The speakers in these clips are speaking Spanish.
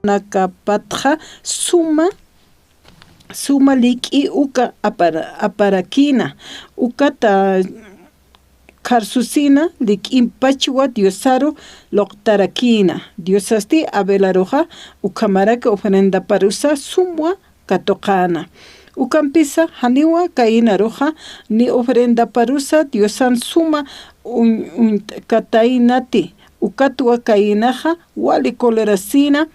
nakapatja suma liq'i uka aparakina ukata karsusina liq'inpachwa Diosaro loqtarakina Diosasti Abelaroja ukamaraka ofrenda parusa sumwa katoqana ukampisa haniwa kaina roja ni ofrenda parusa Diosan suma katainati ukatwa kainaja wali kolerasina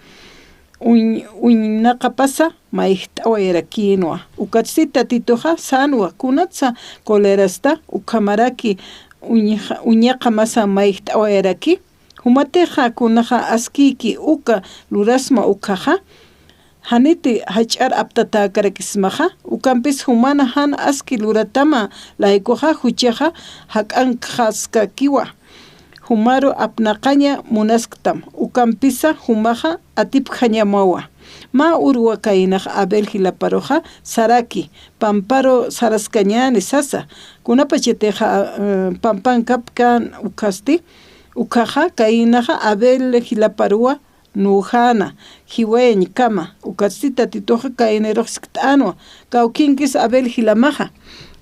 uynaqapasa mayht'awa yarakinwa ukatsita titoja sanwa kunatsa kolerasta ukamaraki uñaqa masa mayht'awa yaraki humateja kunaja askiki uka lurasma ukaja haniti hach'ar aptatakarakismaja ukampis humana hana aski luratama laykuja huchaja hak'anqaskakiwa humaro apnaqaña munasktam ukampisa humaja atipqañamawa ma urwa kainaj Abel Hilaparoja saraki pamparo saraskañani sasa kunapacheteja pampan kapkan ukasti ukaja kainaja Abel Hilaparua nujana hiweñ kama ukastita titoja kaineroxkt'anwa kawkinkis Abel Hilamaja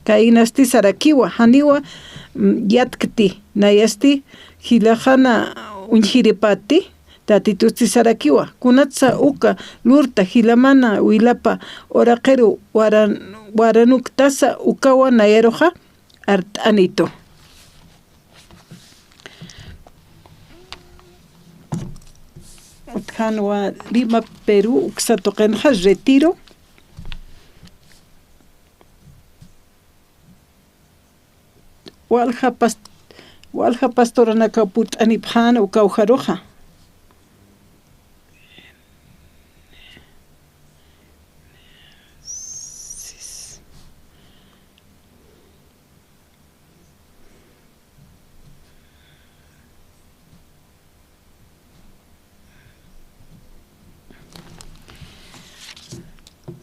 kainasti sarakiwa haniwa yatkti nayasti hilajana unjiripati tatitusti sarakiwa kunatsa uka lurta hilamana wilapa oraqeru waranuktasa ukawa nayaroja art'anito utjanwa Lima Perú uksatoqenja retiro walja pastoranaka put'anipjana ukawjaroja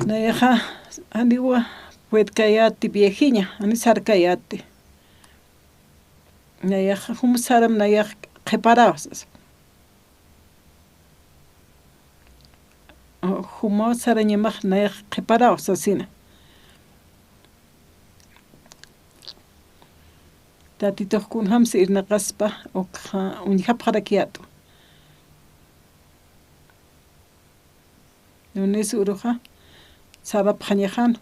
nayaja aniwa puedkayati viejiña ani sarkayati nayaja humsaram nayaj qheparados humo sarañamaj nayaj qheparados asina tatitoqkuna hamsi irnaqaspa uqa uñhapqarakiatu lunes uruja sarapqañajan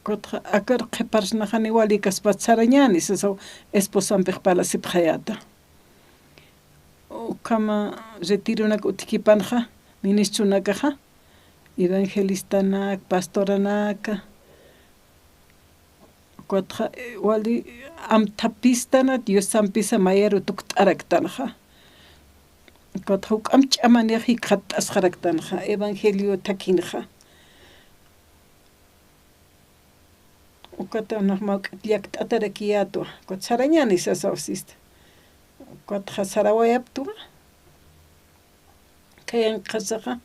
kotqa akar qhiparsnajani wali kaspa sarañani sasa esposanpiq palasipqayata ukama retironaka utikipanja ministrunakaja evangelistanak pastoranaka kotqa wali amtapistana Diosampisa mayaru tukt'araktanja kotqa uk'amch'amaniaji qhat'asqaraktanja evangelio takinja ukata nahmaq llakt'atarakiyatwa kotqa sarañani sasawsista kotqa sarawayaptuqa kayanqasaqa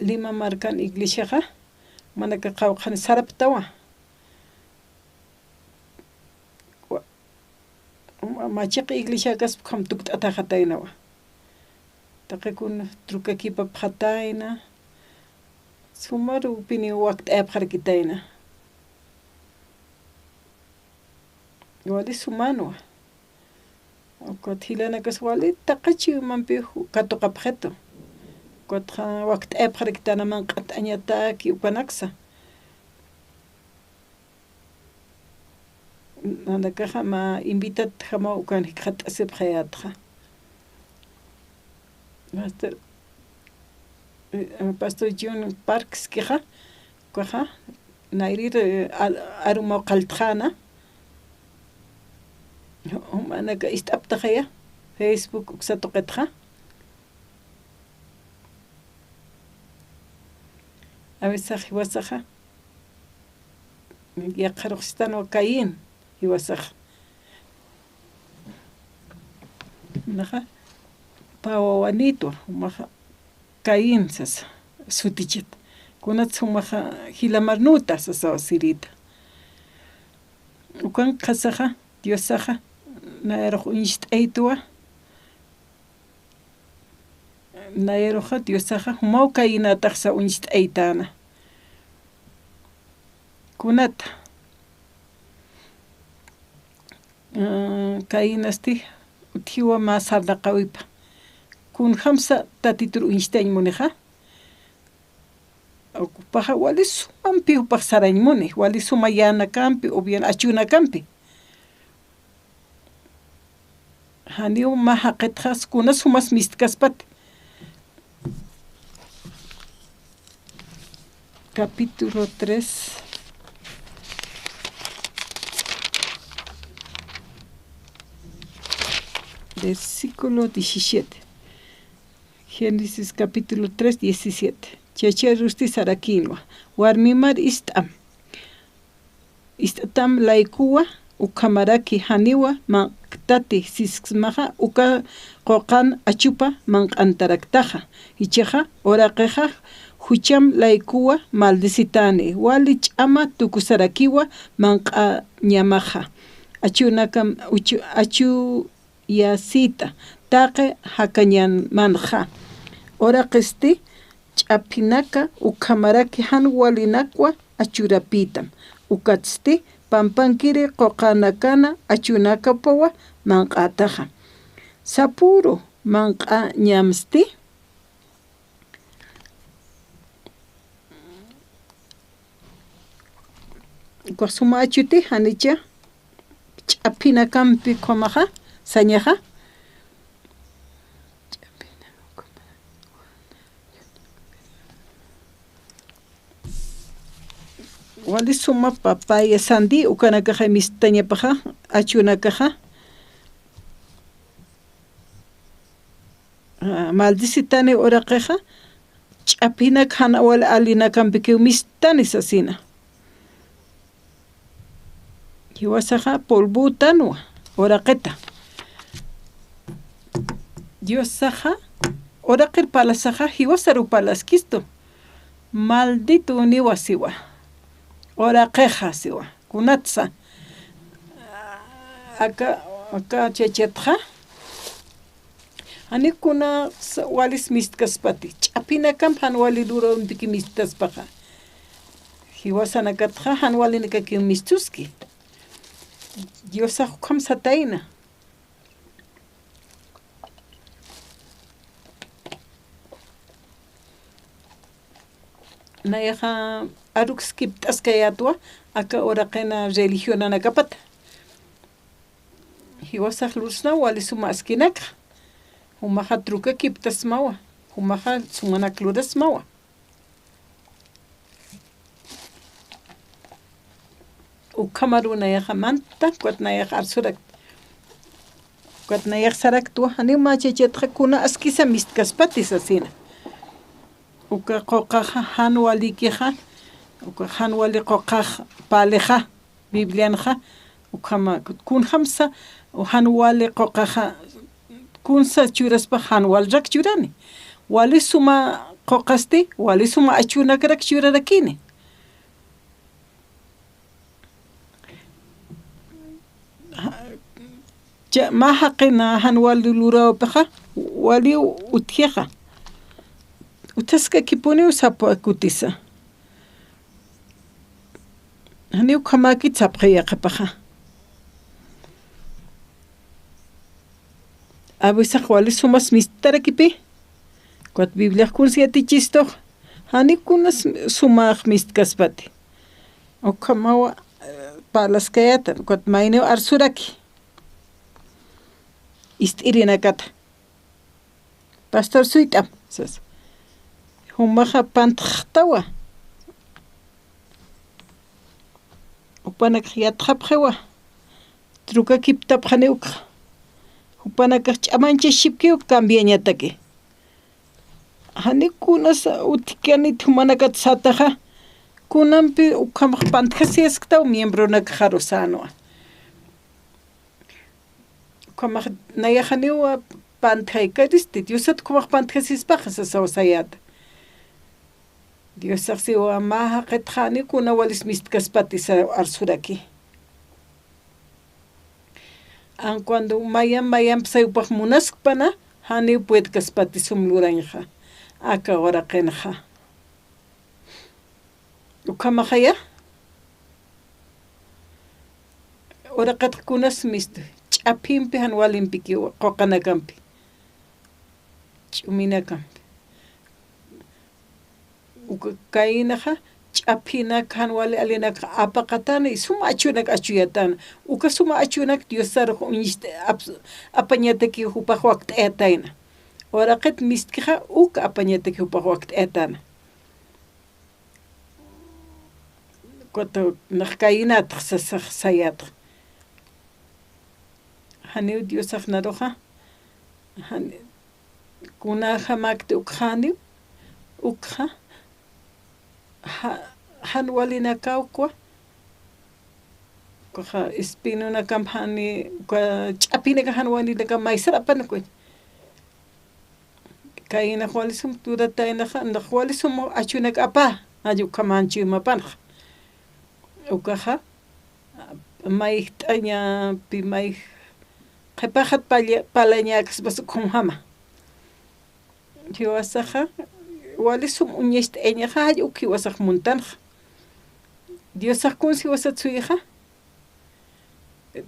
Lima markan iglesiaqa manaka qawqani saraptawa machiqa iglesia kaspa qam tukt'ata qataynawa taqakuna trukakipa qatayna sumaru upini waqt'ayapqarkitayna wali sumanwa ukot hilanakas wali taqachi manpi katuqapqhetu kotqa waqt'ayapqarkitanaman q'at'añataki upanaksa nanakaja ma invitat jama ukani qhat'asipqayatqa Pastor John Parks kija kaja nairir aruma qaltjana manaka ist'aptaqaya Facebook uksatoqetqa a veces hiwasaja yaqaruqsitano kayin hiwasaja naja pawawanito maja kayin sasa sutichit kunat sumaja hilamarnuta sasa sirita ukan qasaqa Diosaqa naeruq unchit'aytuwa naeruqa Diosaqa mawka inataqsa unchit'aytana kunata kainasti uthiwa masarda qawipa kun khamsa tatitur unchitaymuniqa paqa wali sumanpi upaq sarañmuni wali suma yana kampi o bien achuna kampi haniw maha qetqas kuna sumas mistkaspat capítulo 3 versículo 17 Génesis capítulo 3 17 Chacharusti sarakinwa warmimar istatam laikuwa ukamaraki haniwa manktati sismaha uka qoqan achupa manqantaraktaja ichaja oraqeja hucham laikuwa maldicitani wali ch'ama tukusarakiwa manqa ñamaja achunakam achu yasita taqe hakañan manja oraqesti ch'apinaka ukamaraki han walinakwa achurapitam ukatsti pampankiri qoqanakana achunaka pawa manqataja sapuro manqa ñamsti suma achuti hanicha ch'apina kampi qomaja sañaja wali suma papaya sandi ukanakaja mistañapaja achunakaja maldicitani oraqeja ch'apina hana wali alina kampi mistani sasina hiwasaja polbutanwa oraqeta Diosaja oraqir palasaja hiwasaru palaskisto maldito niwa siwa oraqeja siwa kunatsa aka chachatja ani kuna walis mistkaspati ch'apina kam han wali duro mpiki mistaspaja hiwasanakatja han wali nikaki mistuski Diosa kam sataina nayaja arukskip taskayatwa aka oraqena religión anakapata hiwasa lusna wali suma askinaka humaja truka kiptasmawa humaja sumanakludasmawa ukamaru nayaja manta kwat nayaja arsurak kwat nayaja saraktua hanima chachatja kuna askisa mistkaspatis asina uka qoqaja han walikija uka han wali qoqaj paleja biblianja ukama kun hamsa han wali qoqaja kunsa churaspa han walrak churani wali suma qoqasti wali suma achunakrak churarakini maha qina han wali lurawpaja wali utjeja utaska kipuni usapo akutisa hani ukamaki tsapqaya qapaja abisaq wali sumas mistarakipi kwat biblia kunsiatichisto hani kunas sumaq mistkaspati ukamawa palaskayata kwat mayne arsuraki istirinakata pastor suitam sas humaja pantqtawa upanak yatqapqewa truka kiptapqaniuqa upanaka ch'amancha shipkiu cambiañataki hani kunas utikani humanaka sataja kunampi ukamaq pantqasiasktaw miembro nakaqaru sanoa ukamaq nayajaniwa pantqaykaristi Diosat kumaq pantqasispaqa sasawasayata Dios siwa maha qetqani kuna walis mistkaspatis arsuraki cuando mayan psayupaq munaskpana hani puede kaspati sumluranja aka ahora qenja ukamajaya ora qatkunas mistu ch'apinpi hanwalinpiki qoqanakampi ch'uminakampi ukaynaqa ch'aphinak hanwali alinak apaqatana y suma achunak achuyatana uka suma achunak diosarq uñiste apañataki hupaq waqt'etayna ora qet miskija uka apañataki hupaq waqt'etana koto naqkaynataq sasaq sayataq hani diosaq naroqa hani kunaja makti ukhani ukha hanwalina kawkwa koja espinuna kampani kwa ch'apinaqa hanwalinaqa maysarapanakuy kayna walisum turataynaqa ndaq walisum achunak apa ayu kamanchimapanaqa ukaja may t'aña pi may qhipaqat palañakas basukunjama Diosqa walisum uñiste eñaja uki wasaq muntanqa Diosaq kunsi wasatsuyqa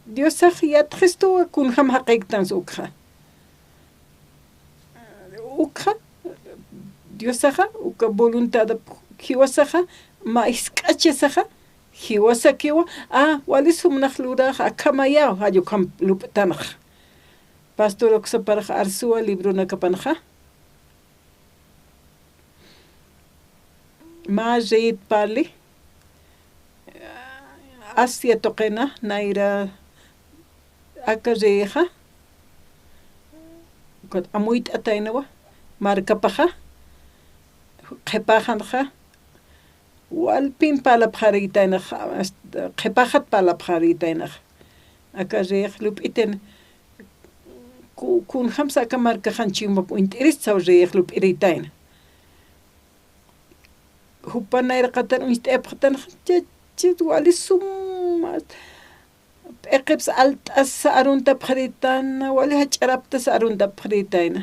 Diosaq yatqistu kunjam haqaytan sukha ukha Diosqa uka voluntad kiwasaqa ma isk'achisaqa hiwasakiwa walisum naqluraqa akamaya hayu kam luptanaq pastor oksaparaqa arsua libruna kapanaqa ma reit pali Asia toqena naira akareja kot amuit ataynawa markapaja qhipaqanja walpin palapqaritayna qhipaqat palapqaritayna akarej lup'iten kun hamsa kamarkajanchimap interes sawrej lup'iritayna hupanayra qatan uñt'epqatan chit walisum p'eqeps altas arunta pqaritana wali hach'araptas arunta pqaritayna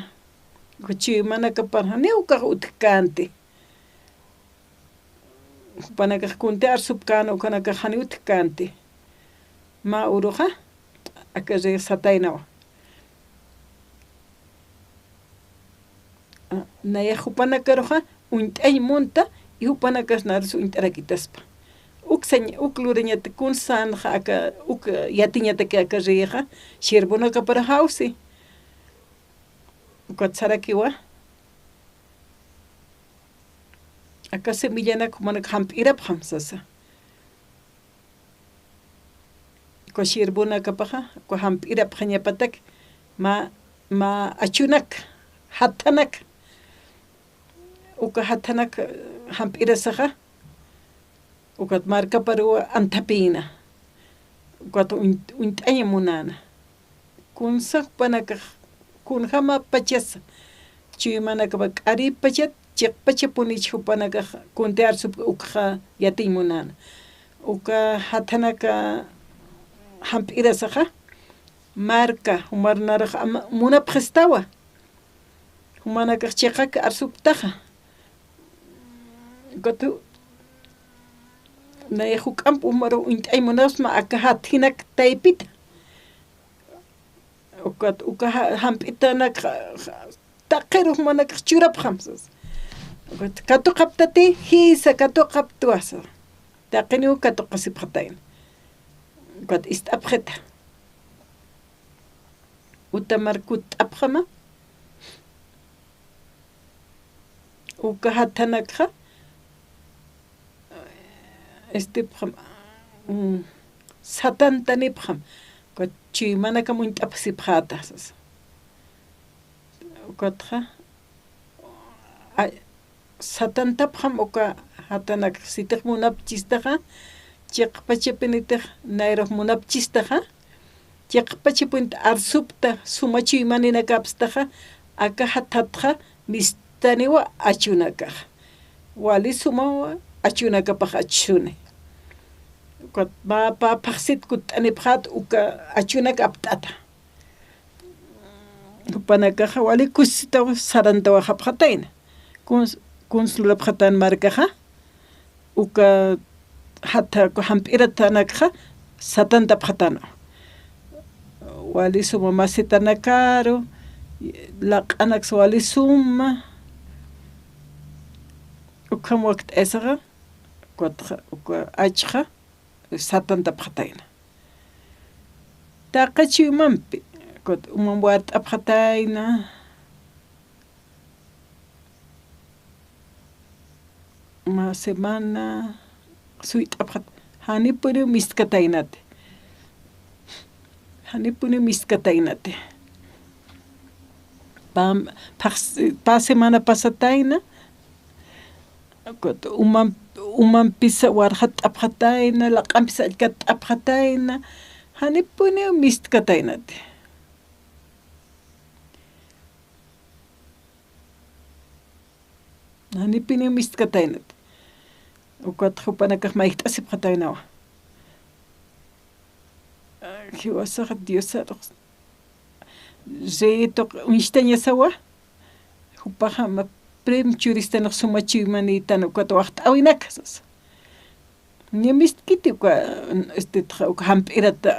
kuchimana kaparja niwqa utkante hupanakaq kunte arsupkana ukanakaq hani utkante ma uruja akarej sataynawa naya hupanakaruja uñt'ay munta y hupanakas narsu uñt'arakitaspa uklurañata kunsanja aka yatiñataki akareja shirbunaka para hawsi ukatsarakiwa aka semillanaku manaka hamp'irapaq sasa shirbunakapaqa hamp'irapaq ñapataki ma achunak hatanak uka hatanak hamp'irasaqa ukat markaparuwa antapina ukat uñt'aña munana kunsaq panakaq kunjama pachasa chuymanakapa k'ari pachat chiqpacha punichik hupanakaq kunte arsup ukqa yatiy munana uka hatanaka hamp'irasaqa marka humarnaraq munapaq estawa humanakaq chiqaka arsuptaqa ukatu naya huk'am umaru uñt'ay munasma aka hathinak taypita uka hamp'itanak taqiruq manakaq churapaq ukat katuqaptati hisa katuqaptuasa taqiniw katuqasipqatayna ukat ist'apqeta utamarkut t'apqama uka hatanakqa satantanipqam chuymanaka muñt'apasipqatas ukatqa satantapqam uka hatanak sitiq munapchistaqa chiqpachapinitaq nayraq munapchistaqa chiqpachapinta arsupta sumachuymaninakapstaqa aka hatatqa mistaniwa achunakaq wali sumawa achunakapaq achuni Kot pa paksit kut aniphat uka achunak aptata. Panakaja wali kusita sarantawa hapjataina. Kunslapjatan markaja uka hata hamp'irata nakja satanta pjatano. Wali suma masita nakaro laq'anak wali suma ukam waqt esaga uka achja satanta pjataina. Taqachi umampi kot umamwart apjataina uma semana suit apjat hanipuni miskatainate. Hanipuni miskatainate. Pa semana pasataina kot umam pisa warhat apjataina laq'an pisa allkat apjataina hanipuni miskatainate. Hanipuni miskatainate. Ukat hupanakaj maik't'asi pjatainawa. Hiwasaq Diosaq reto unixtaña sawa hupaja ma prem churistanaq sumachiwmanita ukat waqt'awinakasas. Ñamiskiti uka hamp'irata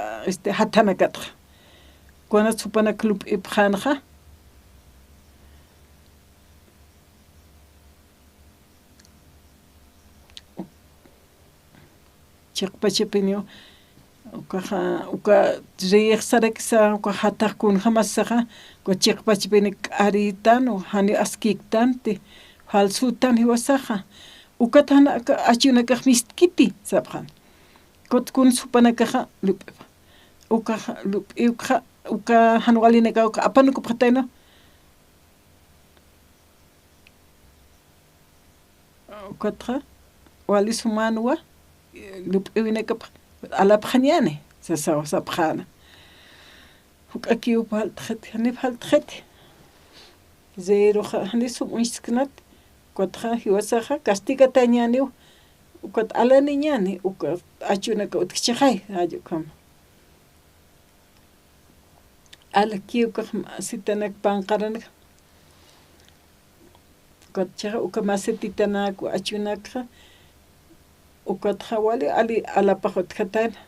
hatanakatqa. Kunas hupanak lup'ipjanja chiqpachipinio uka riqsareksa uka hataqkuna hamasaqa chiqpachipini k'aritan o hani askiktanti halsutan hiwasaqa ukata hana achunakaq miskiti sabqan kutkun supanakaqa lup'ipa uka hanwalinaka uka apanuku pjataino ukatqa wali sumanwa lup'iwinakapa alapjañane sasawa sapjana huk'aki upaltjeti hanip jaltjeti zero hani sumuisknat kotja hiwasaja castigatañaniw ukat alaniñani uka achunaka utkchajay ayukam alaki uka sitanak panqaranak kotja uka masititanak achunaka ukatja wali ali alapajotjataina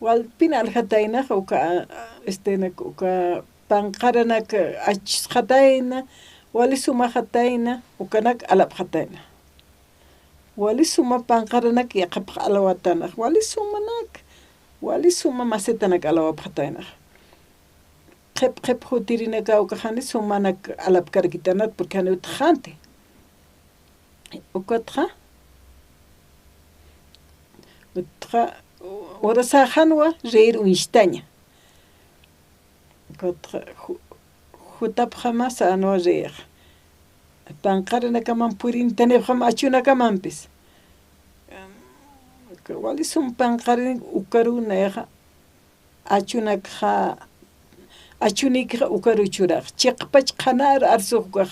walpina aljataina uka uka panqaranak achjataina wali sumajataina ukanak alapjataina wali suma panqaranak yaqapqa alawatanak wali suma masitanak alawapjataina qep jutirinaka uka hani sumanak alapkarkitanat porque hani utjante ukatja ora sajanwa reir unixtaña jutapjamas anwa reir panqarinakaman purin tenepjama achunakamampis wali sum panqarin ukarunaqa achunakja achunikja ukaruchuraq chiqpach qanar arsuqkaq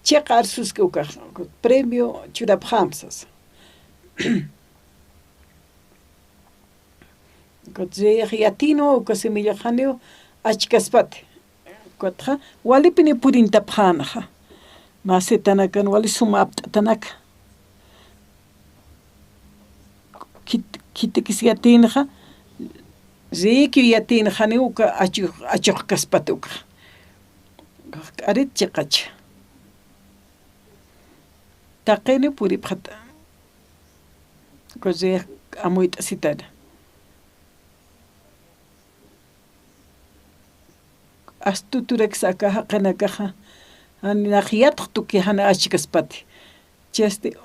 chiq arsuska ukaq premio churapjamsas Kotje yatino uka semilla janeo achkaspate kotja walipini purinta pjanaja masetanakan wali suma apt'atanaka kitikis yatinja riki yatinja ni uka achuq kaspate uka arit chiqach taqini puri pjata kotje amuit asitana astuturek sakaja qanakaja hanaqyatq tuki hana achkaspati cheste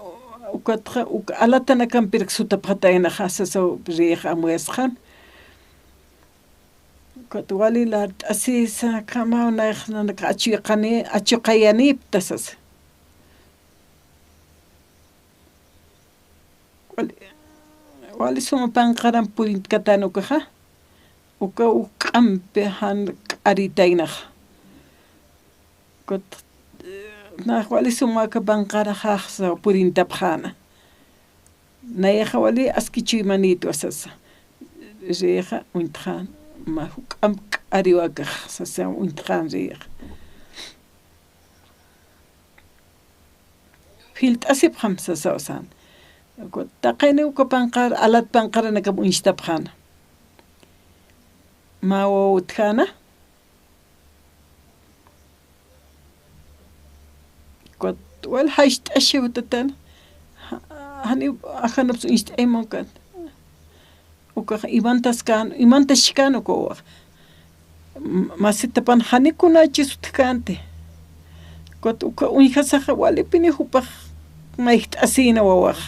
ukatqa uka alatanakan pirq sutapjataina hasasa riq amuesqan katwali la asisa kama unaqnaka achuqayaniptasas wali suma panqaran purin katanukaja uka uq'anpi aritaynaq kot naq wali sumaka panqarajaqsa purintapjana nayaqa wali askichuymanito asasa riqa untaqan ma huk'am k'ariwakaq sasa untaqan riqa filt'asipqam sasa usan taqayni uka panqar alat panqarana kam unshtapqana ma wawutkana wal hasht'ashe utatan hani ajanupsu insht'aymonkan uka imantas kano ko masita pan hani kunachis utkante kot uka unhasaqa walipini hupaq mayht'asina wawaq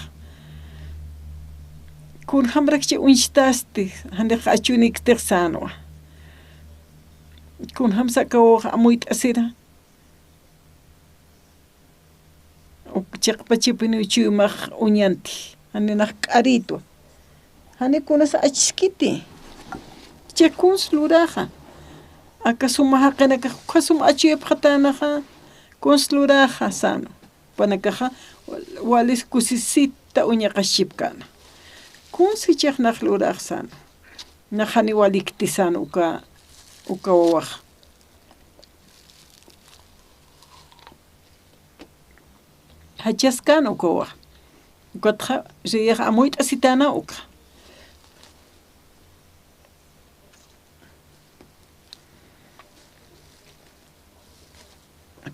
kun hamrakchi unshtaste hani qachuniktiq sanwa kun hamsaka wawaq amuyt'asira chaqpachipini chuymaq uñanti hani naq k'arito hani kunas achkiti chekuns luraqa akasuma haqinaka kasum achuyapqatanaqa kuns luraqa sano panakaqa walis kusisita uñaqashipkana kunsi chaqnaq luraq sano naqani walikti sano uka wawaq hachasqana uka wawaq ukataqa riyaqa amuyt'asitana uka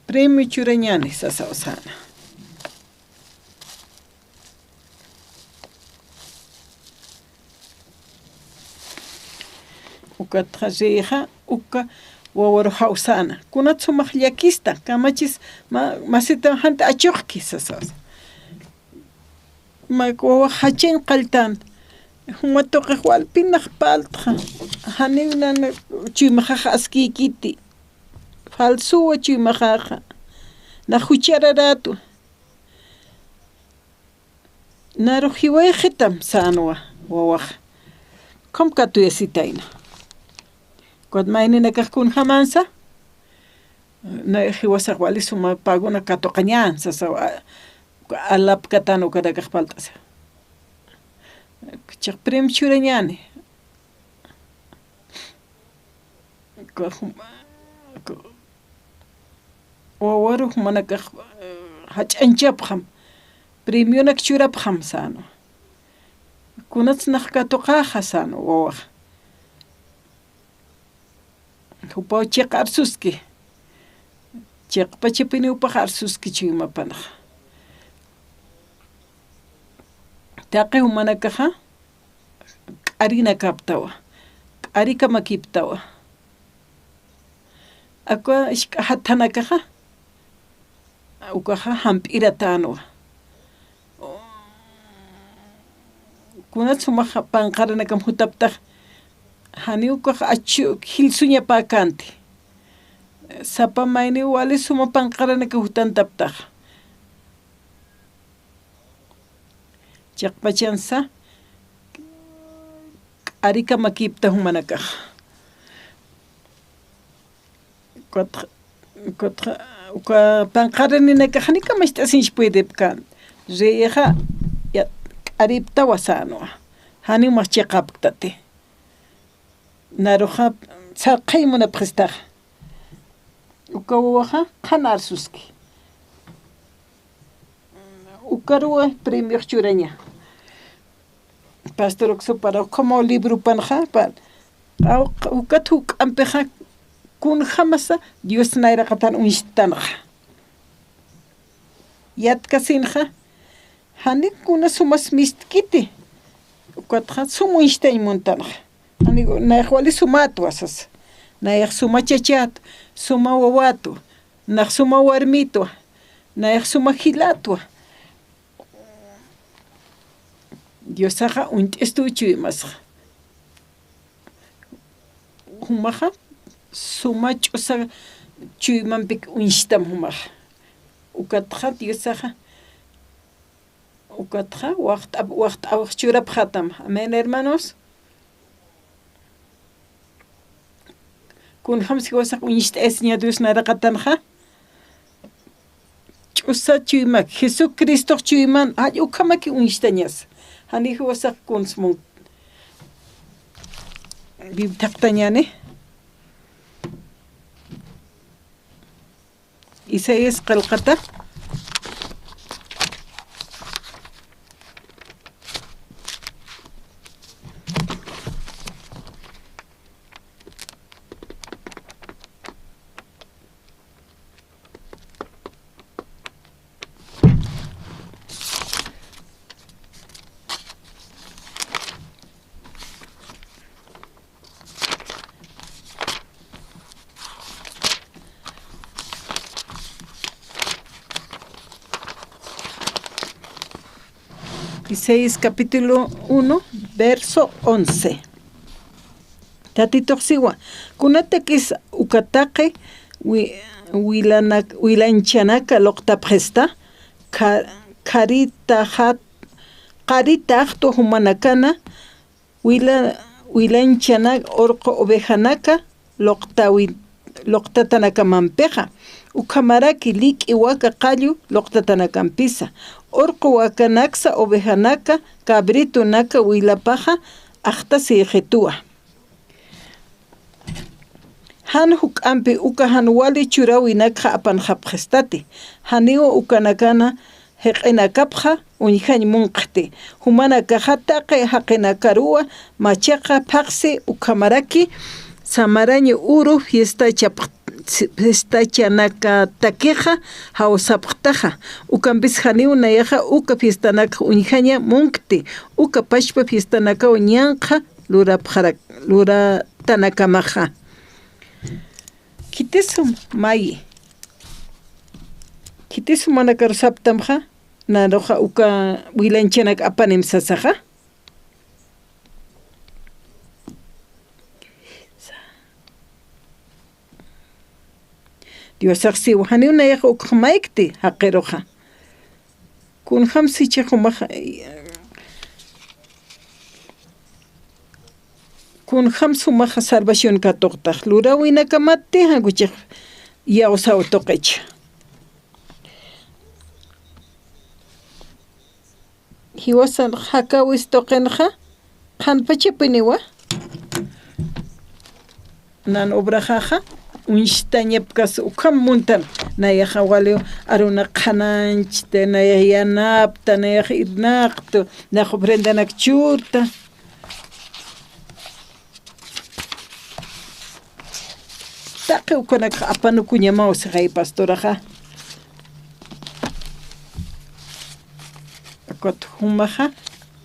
premio churañani sasa usana ukataqa riyaqa uka wawaro hawsana kunata sumaq llakista kamachis masita hanta achuqki sasa wawaq hachin qaltan humatuqa walpinaq paltaqa hanimnana chuymajaqa askiykiti falsuwa chuymajaqa na huchararatu naru hiwayqitam sanwa wawaq kamkatuyasitayna Kuat maynina kaqkuna hamansa na hiwasaq wali suma paguna katuqañan sasa alapkatanu karakaq palt'asa chaq premio churañani wawaruq mana kaq hach'anchapqam premionak churapqam sano kunata naq katuqaqa sano wawaq hupaw chiqa arsuski chiqpachipini upaq arsuski chuymapanaq taqi humanakaqa k'arina kaptawa k'arika makiptawa akwa hathanakaqa ukaqa hamp'iratanuwa kunata sumaq panqaranakam hutaptaq hani ukaqa achu hilsuñapakanti sapa mayni wali suma panqaranaka hutantaptaq chaqpachansa k'arika makipta humanakaq kutqa uka panqaraninaka hanika masht'asinch puydepkan riyaqa k'ariptawa sanuwa hani mas chiqaptati naruqa sarqaymunapaqistaq uka wawaqa qhana arsuski ukaruwa premio churaña pastor para como libro panqa ukata huk'anpiqa kun hamasa Dios nayraqatan unshtanaqa yatkasinqa hani kuna sumas mistkiti ukataqa sumu unshtaymuntanaqa hani nayaq wali sumatu asas nayaq suma chachatu suma wawatu naq suma warmitu nayaq suma hilatu Diosaqa unt'istu chuymasqa humaqa suma ch'usa chuymanpi unshtam humaqa ukataqa Diosaqa ukataqa waqt'awaq churapqatam amén hermanos kun hamsi wasaq unisht'aysiña Dios naraqatanqa ch'usa chuymak Jesucristo chuyman ukhamaki unishtañas hani huwasaq kunsmun bibtaqtañani Isaías qillqata Isaías capítulo 1, verso 11. Tatitoqsiwa, kunatakis ukataqe wilanchanaka loqtapqesta, qaritaq tuhumanakana, wilanchanak orqo ovejanaka, loqtatanakamanpeqa, ukamaraki lik'i waka qallu loqtatanakampisa, orqo wakanaksa ovejanaka, cabrito naka wilapaja, hasta sijetua. Han huk'ampi uka hanwali churawinakqa apanqapqestati, haniwa ukanakana heq'inakapqa uñihañ munqti, humana kajataqe haqinakaruwa, machaqa paqsi ukamaraki, samaraño uru fiestachanaka taqueja hawsapqtaja ukampis haniw nayaja uka fiestanaka uñihaña munqti uka pashpa fiestanaka ñanqa luratanakamaja kitisum mayi kitisum mana karusaptamja naroja uka wilanchanak apanim sasaja Dios saxi wahani una yaja ukmaikti haqiroja kun hamsi chejumaja kun hamsu maja salvación katoqtaq lurawina kamati haguchej yawsaw toqech hiwasan hakawis toqenja qanpachipiniwa nan obrajaja unshtañepkas ukam muntan nayaja walio aruna qananchta nayaj yanapta nayaj irnaqtu naj ofrendanak churta taqi ukanak apanukuñamawsi hay pastoraja akot humaja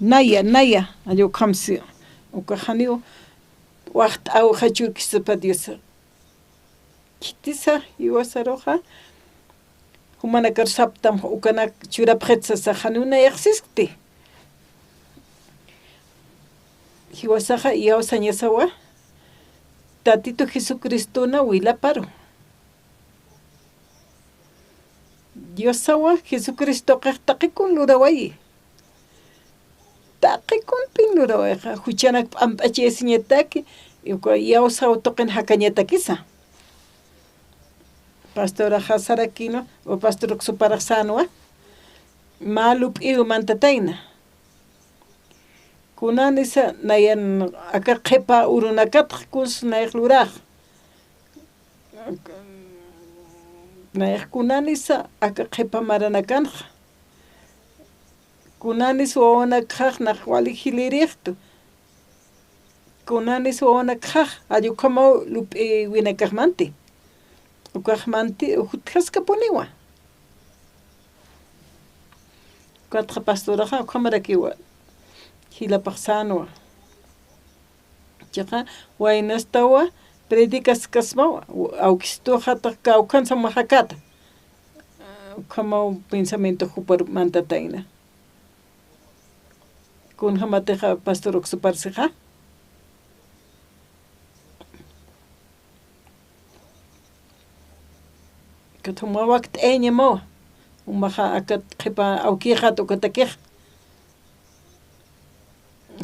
naya ayo kamsi ukajaniu waqt awja churkisapa Dios kitisa iwasaroja humana karsaptam ukanak churapqetsa sajanuna yaxsisti hiwasaja yawsañasawa tatito Jesucristuna wilaparo Dios sawa Jesucristo qaqtaqikun lurawayi taqikun pin lurawaja huchanak p'amp'achiyasiñataki yawsaw toqin hakañatakisa Pastora Hasarakino o Pastor Xuparasanoa Malup iu mantataina Kunanisa nayan aka qepa urunakat kus nayak luraj nayak kunanisa aka qepa maranakan kunanis wawana kaq naqwali hiliriqtu kunanis wawana kaq ayukamo lup winakaqmanti ukaqmanti hutqaskapuniwa Katqa pastoraja uqamarakiwa hilapaqsanuwa chaqa waynastawa predicas kasmawa awkistuqa kawkansa majakata uqamaw pensamiento hupar mantataina kunqa matiqa pastor uqsuparsiqa katuma waqt eñamawa umaja akat qhipa awkiqa tukatakij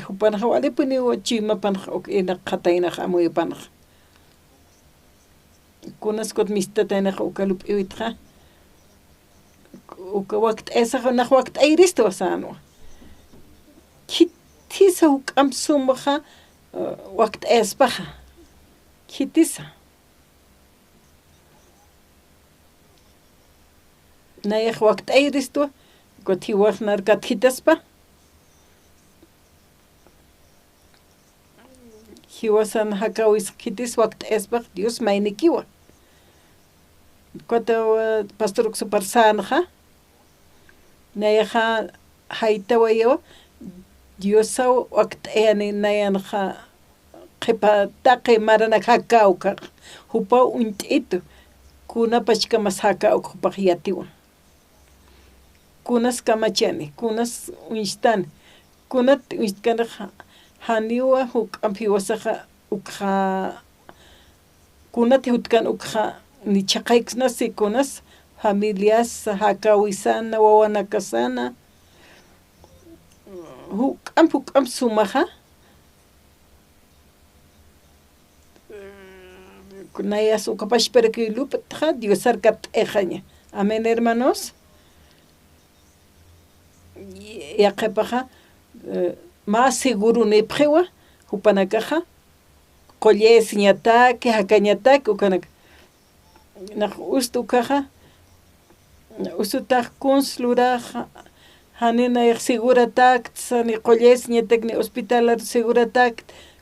hupanqa walipuni chimapanqa ina qhataynaq amuyapanqa kunaskut mistataynaqa ukalup iwitqa uka waqt esaqa naq waqt ayristu wasanwa kitisa huk'am sumaqa waqt espaqa kitisa nayaq waqt ayristu kutiwaq narkat kitaspa hiwasan hakawis kitis waqt esbaq Dios maynikiwa kota pastor suparsanaqa nayaqa haytawayo Dios waqt yani nayanqa qipa taqi marana hakawqa hupa unt'itu kuna pachka mas hakawqa hupaq yatiwan kunas kamachani kunas unshtani kunat unshtkanaqa haniwa huk'am hiwasaqa ukqa kunati hutkan ukqa ni chaqaykunasi kunas familias hakawisana wawanakasana huk'am sumaqa kunayas ukapash perkilupatqa Dios arkat ejaña amén hermanos yaqepaqa más seguro nepjewa hupanakaja qolles ñataki hakañataki ukanaka naq ustukaja usutaj consluraja hanina seguratak sani qolles ñatak ni hospital seguratak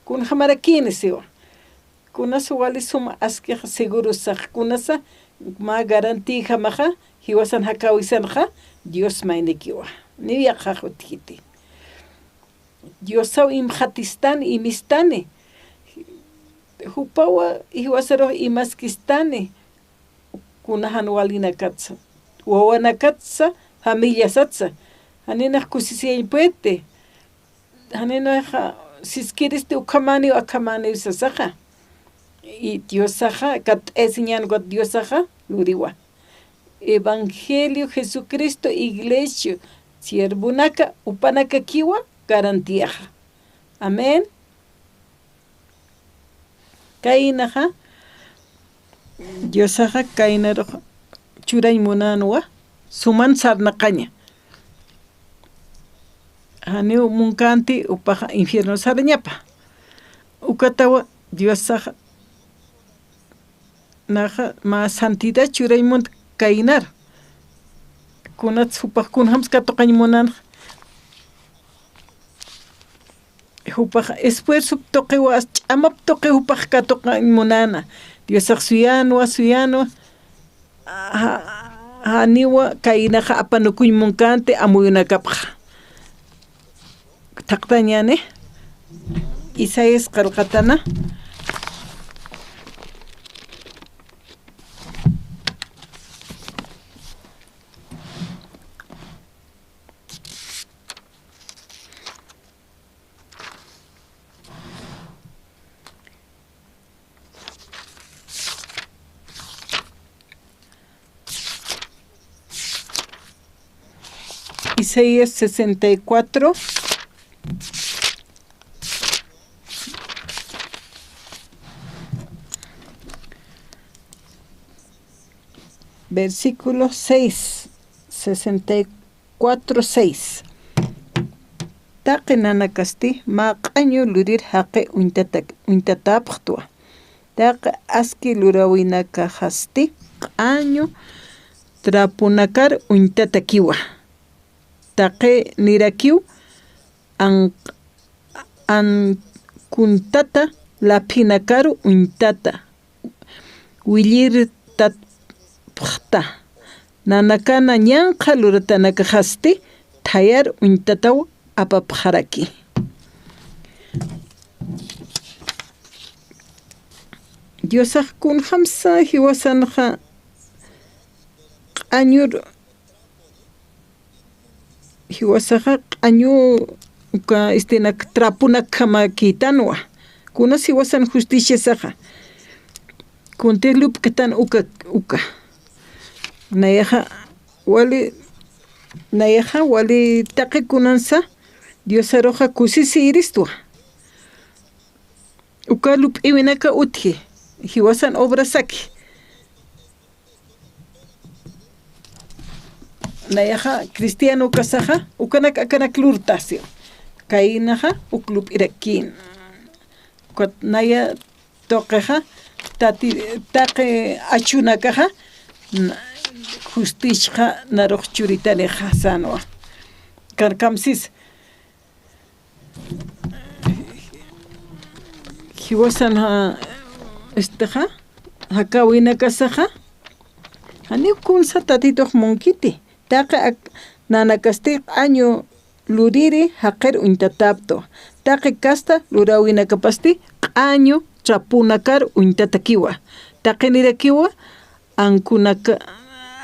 kun hamarakini siwa kunas wali suma aski seguro saq kunasa ma garantía hamaja hiwasan hakawisanja Dios maynikiwa ni yaqaq utkiti Dios imhatistani imistani hupawa hiwasaro imaskistani kunahan walina katsa wawana katsa familia satsa hanina kusisiaypuete hanina siskiriste ukamani akamani usasaja y Diosaja kat enseñan god Diosaja luriwa Evangelio Jesucristo iglesia siervunaka upanaka kiwa garantía amén kainaja Diosaja kainaro churay munanwa suman sarnaqaña haniu munkanti upaja infierno sarñapa ukatawa Diosaja naja ma santidad churay mun kainar kunat supaj kunhams katoqañ munan hupaj esfuerzo toqe was ch'amap toqe hupaj katoqañ munana Diosaq suyano haniwa kainaja apanukuñ munkante amuyunakapqa taqtañane Isaías qarqatana Isaías 64 versículo 6 64 6 taqi nanakasti maq'añu lurir haqi uintatapqtua taqi aski lurawinakajasti q'añu trapunakar uintatakiwa taqi nirakiw an kuntata laphinakaru uintata willir tatpqta nanakana ñanqa luratanakajasti thayar uintataw apapqaraki Diosaq kunhamsa hiwasanqa q'añur hiwasaqa q'añu uka istinak trapunak kamakitanwa kunas hiwasan justicia saqa kuntilup ketan uka nayaja wali taqi kunansa Diosaroqa kusisi iristwa uka lup iwinaka utki hiwasan obra saki nayaja cristiano kasaja ukanak akanak lurtasio kainaja uklub irakin kot naya toqeja taqe achunakaja justicia naruq churitaneja sanwa karkamsis hiwasan hakawina kasaja hani kunsa tatitoq monkiti taqe nanakasti año luriri haqir untatapto taqe kasta lurawina kapasti año chapunakar untatakiwa taqe nirakiwa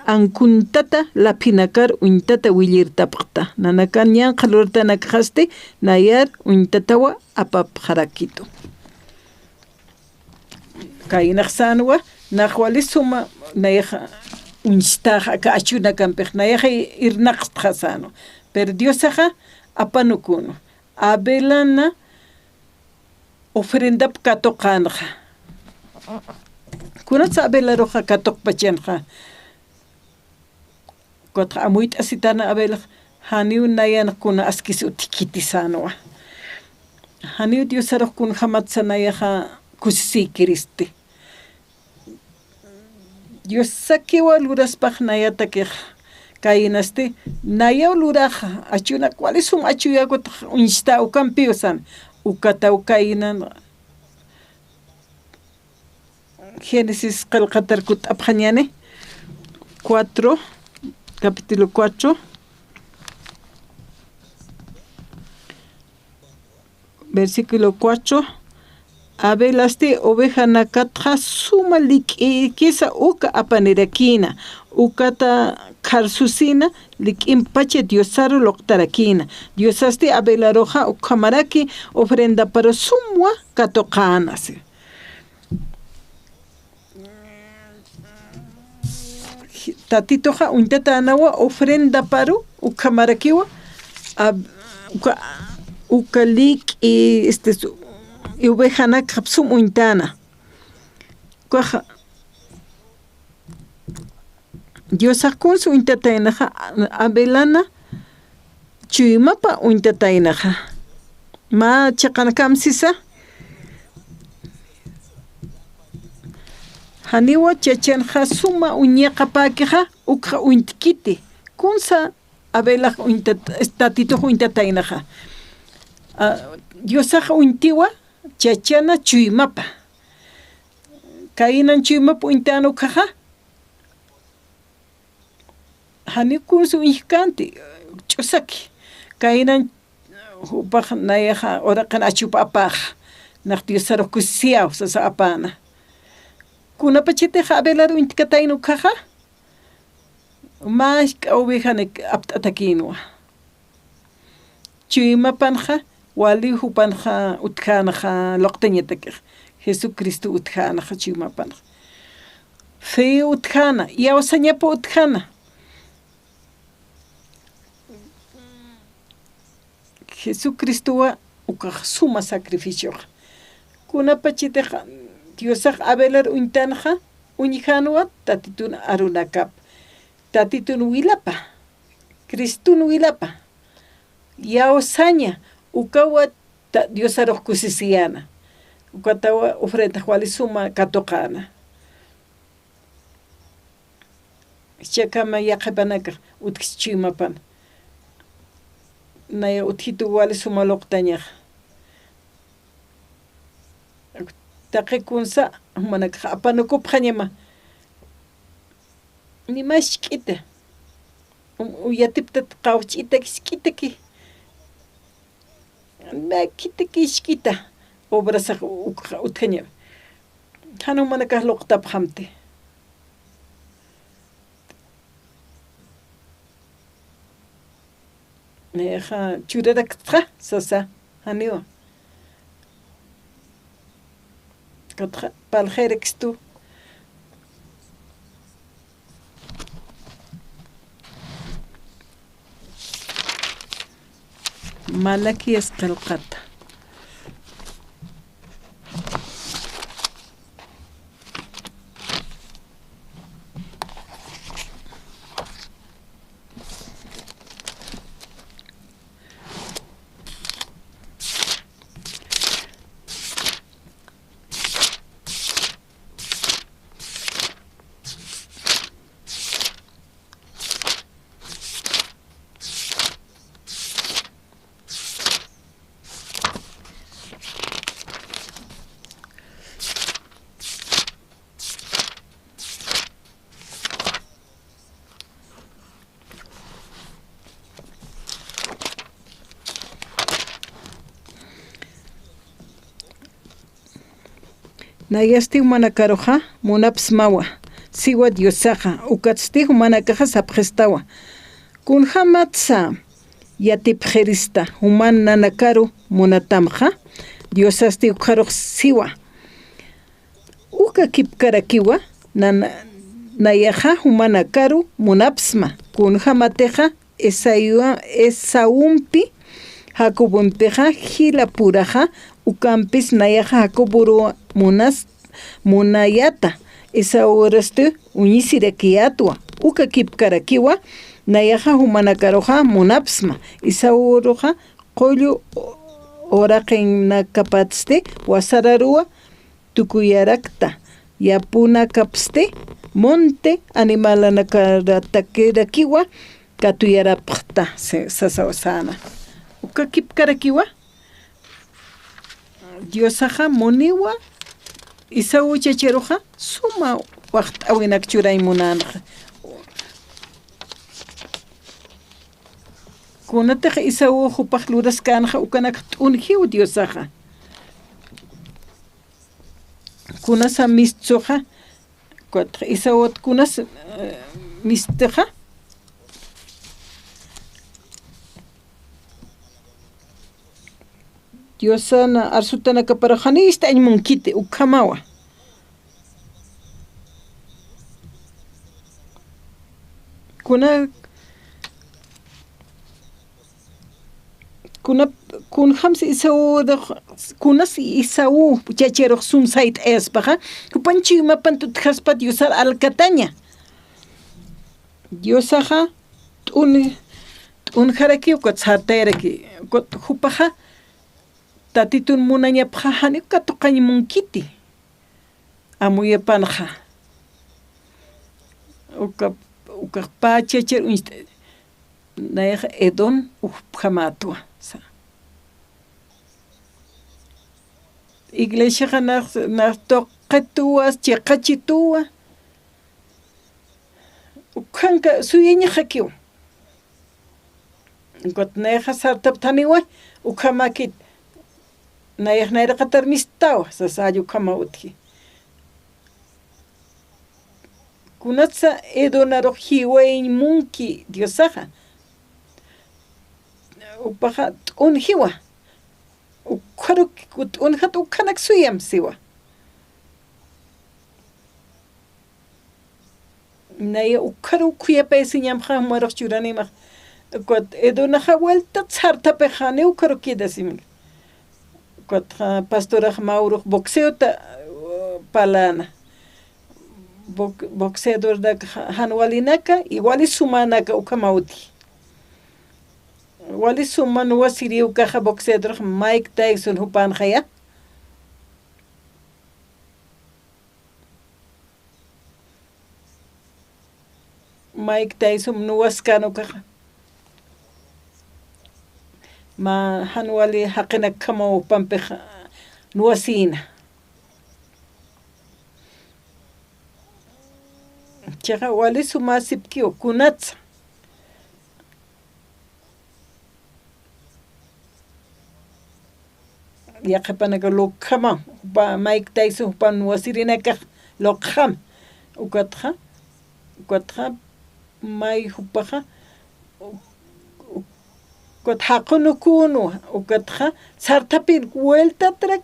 ankuntata lapinakar untata willirtapaqta nanakan ñanqa lurtanakaqasti nayar untatawa apapqarakitu kaynaq sanwa naqwali suma nayaqa unchtaqa ka achunakanpiq nayaqa irnaqtqa sano pero Diosaqa apanukuno Abelana ofrendap katoqanqa kunatsa Abelaruqa katoqpachanqa kotqa amuyta asitana Abelaq haniw nayanaqkuna askis utikitisanowa haniw Diosaruqkuna hamatsa nayaqa kusisiykiristi Dios sakiwa luraspaq nayatakiq kaynasti nayaw luraqa achuna cuáles son achuyakuta unchta ukampi usan ukata ukaynan Génesis qillqatarkut apqañani 4 capítulo 4 versículo 4 Abelasti oveja nakatqa suma lik'ikisa uka apanirakina ukata karsusina lik'impacha Diosaru loqtarakina Diosasti Abelaroja ukamaraki ofrenda para sumwa katoqanas tatitoja untata anawa ofrenda paru ukamarakiwa ukalik y y ovejana kapsum untana kuaja Diosaqkunsu untatainaja Abelana chuymapa untatainaja ma chaqanakamsisa haniwa chachanja suma uñaqa pakiqa ukqa untikiti kunsa Abelaq tatitoqa untatainaja Diosaqa untiwa chachana chuymapa kaynan chuymapa untano kaja hani kunsu ihkanti ch'usaki kaynan upaq nayaqa oraqan achupa apaq naq Diosaruq kusiyaw sasa apana kunapachitiqa Abelaru intikataynu kaja mashka ovejani apt'atakinwa chuymapanja wali hupanja utjanaja loqtañatakiq Jesucristo utjanaja chuymapanja fe utjana yawsañapa utjana Jesucristowa ukaq suma sacrificio kunapachitiqa Diosaq Abelar untanaja uñijanuwa tatituna arunakap tatitun wilapa Cristun wilapa yawsaña ukawa Diosaruq kusisiyana ukatawa ofrenda wali suma katoqana chakama yaqapanaka utkis chuymapana naya utjitu wali suma loqtañaq taqe kunsa manaka apanukupqañama nimashk'ita uyatipta qawch'ita kisk'itaki kitaki obrasaq utqaña hanun manaka loqtap hamti neja churarakqa sasa haniwa katqa paljerekstu Malaquías qillqata nayasti manakaroja munaps mawa siwa diosaja ukatsti manakaja sapgestawa kun hamatsa yatipjerista human nanakaru munatamja diosasti ukaroj siwa uka kipkarakiwa nayaja humanakaru munapsma kun hamateja esaumpi hakubunpeja hilapuraja ukampis nayaja hakuburu munayata esaurastu uñisirekiatwa uka kipkarakiwa nayaja humanakaroja munapsma isauroja qollu oraqinakapatste wasararua tukuyarakta yapuna kapste monte animalanakaratakirakiwa katuyarapqta sasawasana uka kipkarakiwa diosaja moniwa isawu chacheroja suma waqt awinak churaymunanaja kunataja isawu hupaq luraskanaja ukanak t'unjiw diosaja kunasa mistsoja cuatro isawot kunas misteja diosana arsutana kaparajanista añmunkite ukamawa kun hamsi isawu kunas isawu chachero sum site espaja kupanchi mapantu tjaspat diosar alcataña diosaja tun jaraki ukatsarteraki hupaja tatitun munaña pajani ukatoqañi munkiti amuyapanja uka pachacher nayaja edon upjamatua iglesia na toqetuas chiqachitua ukanka suyeña hakiw gotneja sartaptaniwa ukamakit nayaj nayraqatar mistawa sasayu kamawtki kunatsa edonaro hiweñ munki diosaja upaja t'unjiwa ukharuk t'unjat ukanak suyam siwa naya ukharu kuyapaysiñamja mueroq churanimaj kuat edonaja vuelta tsartapejani ukharukidasimin kuat pastoraj mauruj boxeota palana boxeador hanwalinaka igual sumanaka ukamauti wali suman wasiriu kaja boxeador Mike Tyson hupanjaya Mike Tyson nuwaskano kaja ma hanwali haqina kama pampeja nuwasina chaja wali sumasipkiu kunatsa yaqapanaka lokama pa Mike Tyson pan wasirinaka lokham ukatja may hupaja kotjaqunukunu ukatja sartapin vuelta trak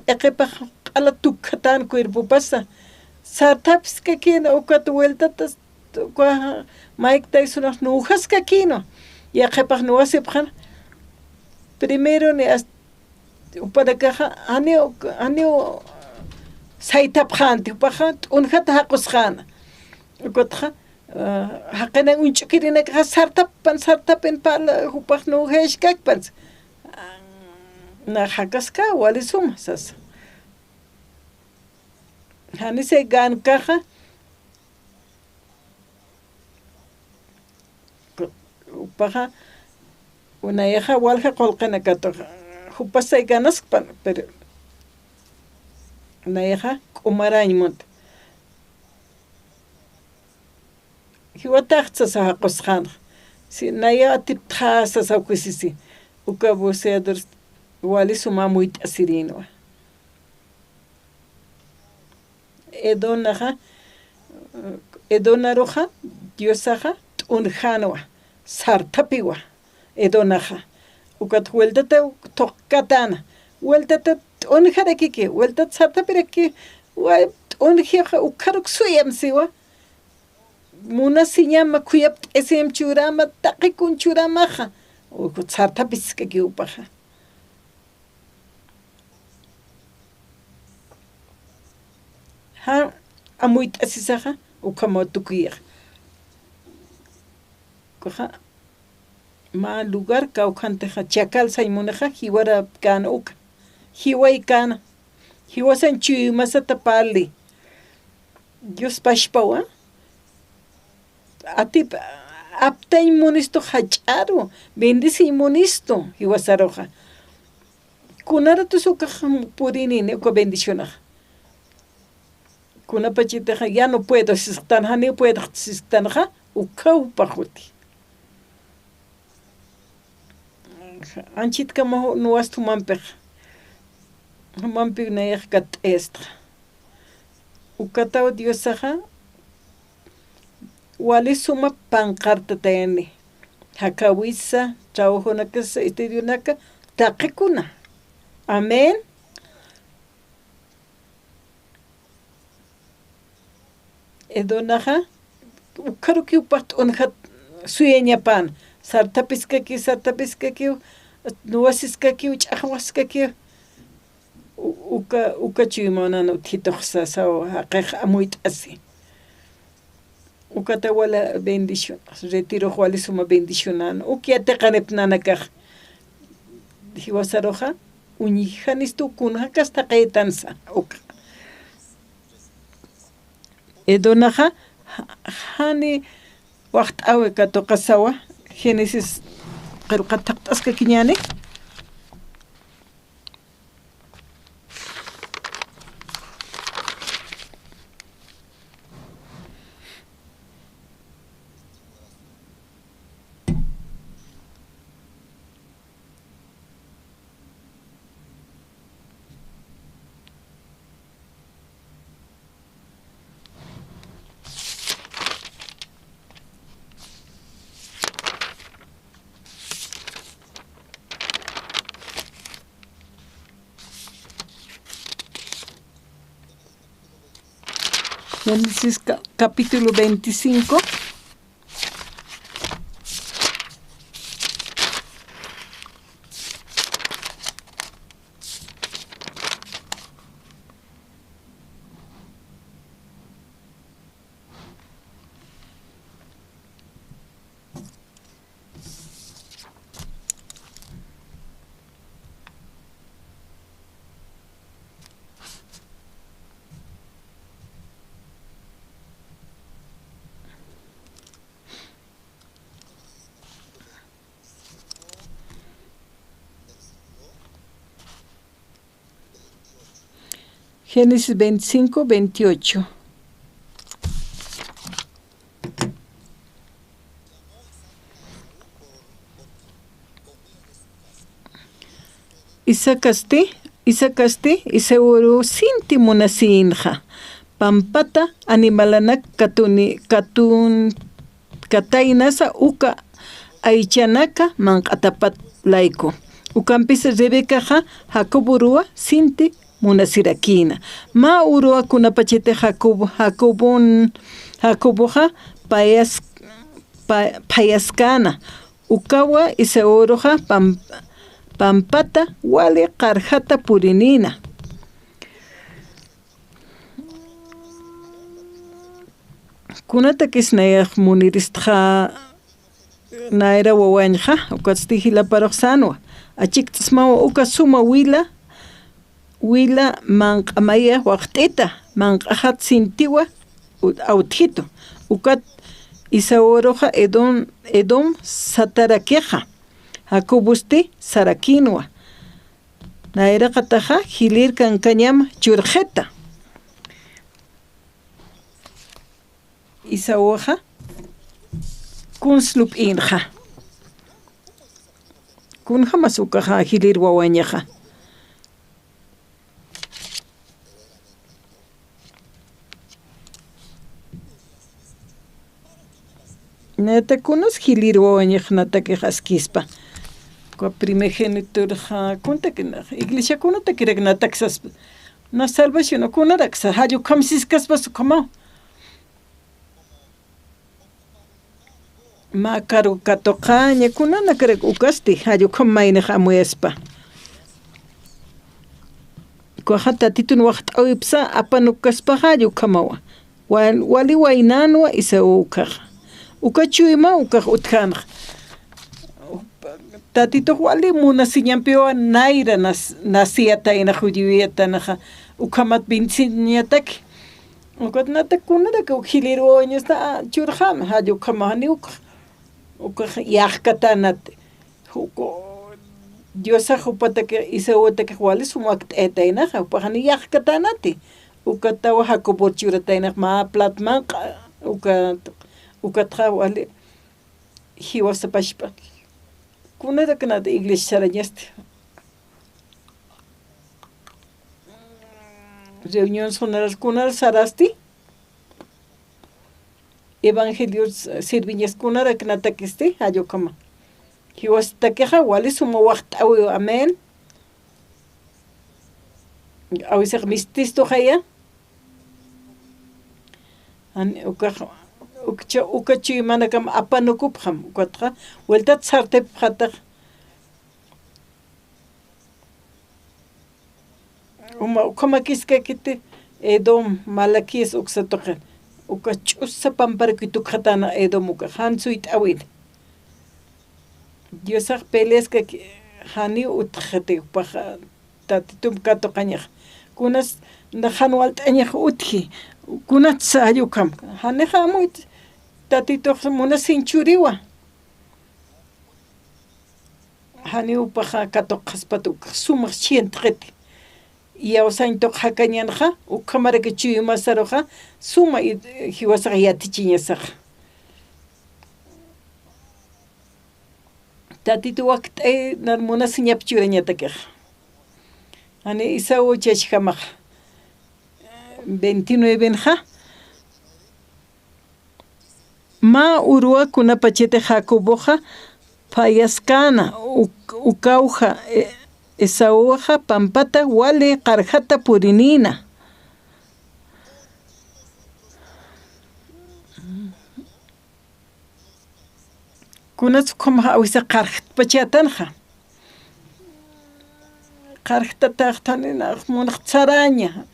eqepaj q'ala tukkatan cuerpo pasa sartaps kakina ukat vueltatas Mike Tyson nujas kakino yaqepaj nuwasipjan primero ni upadakaja anio saytapjanti upaja t'unjata haqusjana ukatja haqena unch'ukirinaka sartapen pala upaj nujexkakpans na haqaska wali suma sasa hanise gankaja upaja unayaja walja qolqinakato hupasay ganaspan pero unayaja k'umarañmanta hiwataqtsa haqusqana si naya atiptja sasawkusisi uka boxeador wali suma muy t'asirinwa edonaroja diosaja t'unjanwa sartapiwa edonaja ukat vueltata toqatana vueltata t'unjarekiki vueltata sartapireki wa t'unjiqa ukaruk suyam siwa munasiñama kuyap t'esim churama taqikun churamaja ukut sartapis kakiupaja ha amuy t'asisaja ukamotukuyaj kuja ma lugar kawjanteja chakal saymunaja jiwara kana uka jiway kana jiwasan chuymasata pali Dios pashpawa atip aptay munisto hach'aru bendice munisto jiwasaroja kunara tusuka purinini uka bendicionaja kunapachitaja ya no puedo sistanaja ni puedo sistanaja ukawpajuti anchitka mo nuastu mampig nayaj kat estra ukataw diosaja wali suma panqarta tayani hakawisa trabajunaka estudionaka taqikuna amén edonaja ukaruki upat unhat suyeñapan sartapiskaki nuwasiskaki ch'aqwaskaki uka chuymonana utjitoqsasaw haqej amuy t'asi ukata wala bendición retiro wali suma bendicionana ukiate qanipnanakaj hiwasaroja uñijanis tukunja kasta qaytansa uka edonaja hani waqt'awi katuqasawa Génesis qillqataq t'aska kiñani Génesis capítulo 25. Génesis 25, 28. Isacasti, Isauru sinti munasinja. Pampata animalanak katainasa uka aichanaka manqatapat laiko. Ukampisa Rebecaja Jacoburua sinti munasirakina ma urua kunapachete Jacoboja payaskana ukawa Isaoroja pampata wali qarjata purinina kunata kisnayaj muniristja naira wawanja ukatstihila paroxanwa achiktasmawa uka suma wila manqamaya waqt'ita manqajat sintiwa autjito ukat Isaoroja Edom satarakeja Jacobusti sarakinwa naira qataja hilir kankanyam churjeta Isaoja kunslup inja kun jamás ukaja hilir wawañaja. Neta kunas hilir wawañaj natake jaskispa. Kwa primogenitor ja kuntakina iglesia kunata kirek nataksas na salvación kunaraksa hayu kamsiskaspa sukama. Makaru katoqaña kunana karek ukasti hayu kamaynaj amuespa. Kwa hata titun waqt awipsa apanukaspa hayu kamawa. Wali wainanwa isa ukaj. Ukachuyma ukaj utjanaj. Tatito wali muna siñampiwa naira nasiata ina judivieta naja ukamat binsiñatak ukat nata kunada ka ukhiliro ñasta churjam hayu kamani uka yaqkatanat huko diosa hupata que isawata que wali sumak etaina hupani yaqkatanati ukatawa hakobor churataina ma platman ukatra wali hiwasa pashpa kunada kanada iglesia sarañaste reunión sonoras kunar sarasti evangelios sirviñas kunara kanata kiste ayo kama hiwas takeja wali suma waqt awi amen awi saq mististo haya an ukachi manakam apanukupjam ukatra vuelta tsarte pjata ukama kiska kite edom malakis uksatoqen ukachusa pamparkitu khatana edom uka hansuit awid diosaq peleska hani utkhate paja tatitum katoqañaj kunas nahan walt'añaj utji kunat sayukam haneja muit tatito muna sinchuriwa hani upaja katoqaspatu sumaq chientqeti yawsañto hakañanja ukamara que chuyumasaroja suma hiwasaqa yatichiñasaq tatito waqt'ay narmuna siñapchurañatakej hani isawu chashkamaq 29 ja ma urua kuna pachete jacoboja payaskana ukauja esauja pampata wale qarjata purinina kuna tsukoma awisa qarjat pachatanja qarjta taqtanina munaq tsaraña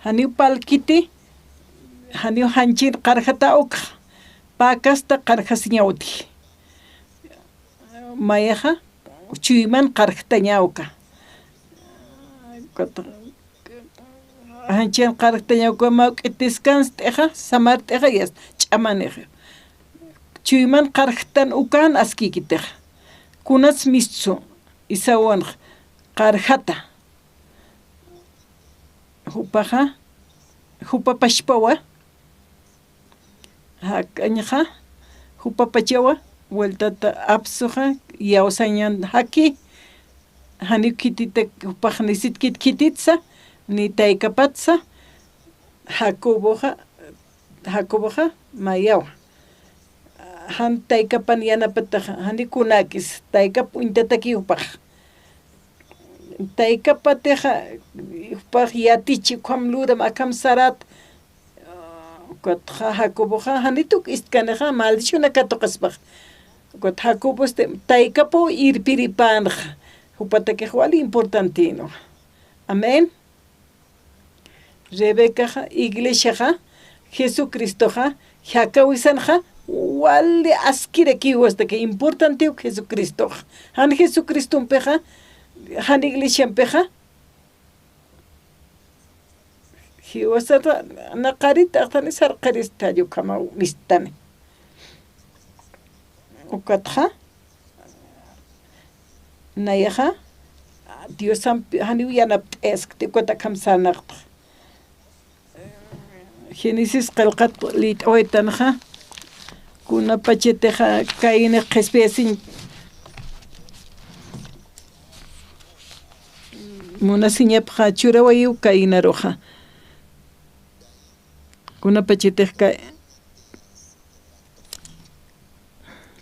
hani palkiti hani hanchin qarjata uka pakasta qarjasiñawti mayaja chuyman qarjta ñawka hanchin qarjta ñawka mawk'itiskan t'eja samar t'eja yas ch'amaneja chuyman qarjtan ukan askikiteja kunas missu isawan qarjata hupaja hupapashpawa hakañaja hupapachawa vueltata apsuja yawsañan haki hani kitita hupaj nisit kititsa ni taykapatsa jacoboja mayawa han taykapan yanapataja hani kunakis taykap untataki hupaj taykapateja hupaj yatichi kwamluram akam sarat Kot Jacobo hanituk istkaneja maldición katoqaspaj kot Jacobo taykapo irpiripan hupatake wali importantino amén Rebeca iglesia Jesucristo jakawisanja wali askire kiwasta que importante Jesucristo han Jesucristo peja han iglesia peja hiwasata naqarita aqtani sarqarista yukama mistani ukatja nayaja Dios hani yanap esk te kota kamsanaqta Génesis qalqat lit oitanja kuna pacheteja kaine qespesin munasiñapqa churawayu kaynaruqa kunapachitejka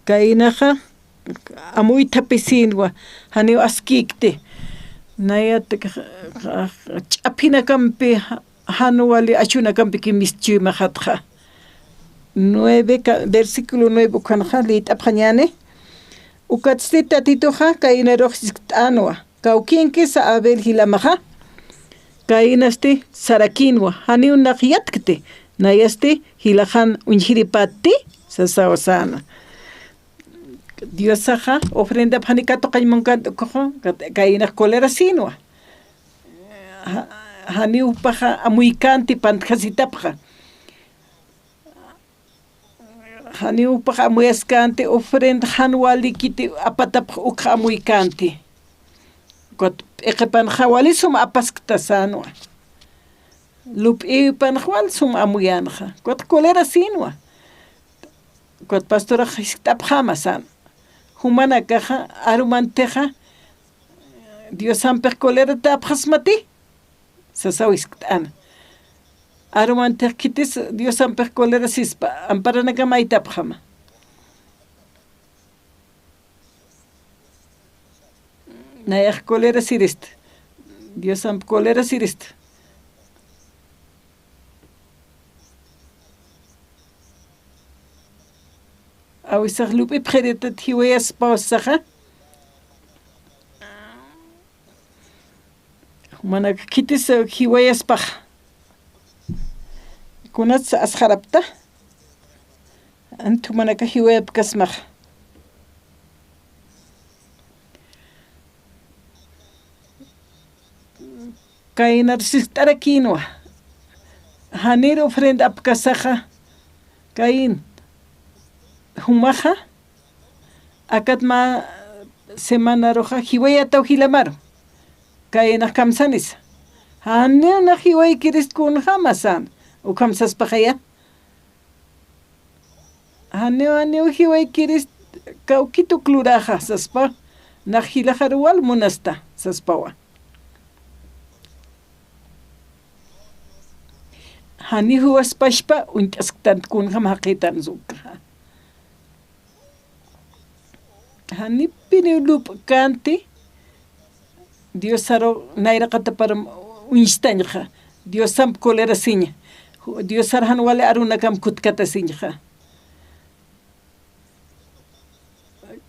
kaynaqa amuyta pisinwa hani askikte nayatek ch'apinakampi hanuwali achunakampi kimischimahatqa 9 versículo 9 ukhanqa lit'apqañane ukatsita tituqa kaynaruqsikt'anwa kawkinki sa Abel hilamaqa kaynasti sarakinwa hani unaq yatkte nayasti hilajan unjiripati sasawasana Diosaqa ofrenda phanikato qaymunkanto kaynaq kolera sinwa hani upaqa amuykanti pantkasitapqa hani upaqa amuyaskanti ofrenda hanwali kiti apatapqa uqa amuykanti eqepanqa wali suma apaskta sanwa lup'ipan wali suma amuyanqa kot kolera sinwa kot pastora hiktapqama san humana kaja arumanteja Dios amper kolera tapqasmati sasawisktan arumanteja kitis Dios amper kolera sispa amparanaka maytapqama nayaq kolera sirist Dios amper kolera sirist awisaq lupi pqerita hiwayas pawsaqa manaka kitis hiwayaspaq kunats asharapta antu manaka hiwayapkasmaq kaynarsikt'ara kinwa hanir ofrenda apkasaqa kayn humaqa akatma semana roja hiwayataw hilamaru kaynaq kamsanis hanina hiway kiris kunqa masan ukamsaspaqaya hani hiway kiris kawkitu kluraqa saspa naq hilajaruwal munasta saspawa hani huwaspashpa unt'asktant kunqa maqitan zuqa hani pinulup kanti Dios saro nayraqata para unishtañqa Dios sam kolera siña Dios sarhan wale arunakam kutkata siñqa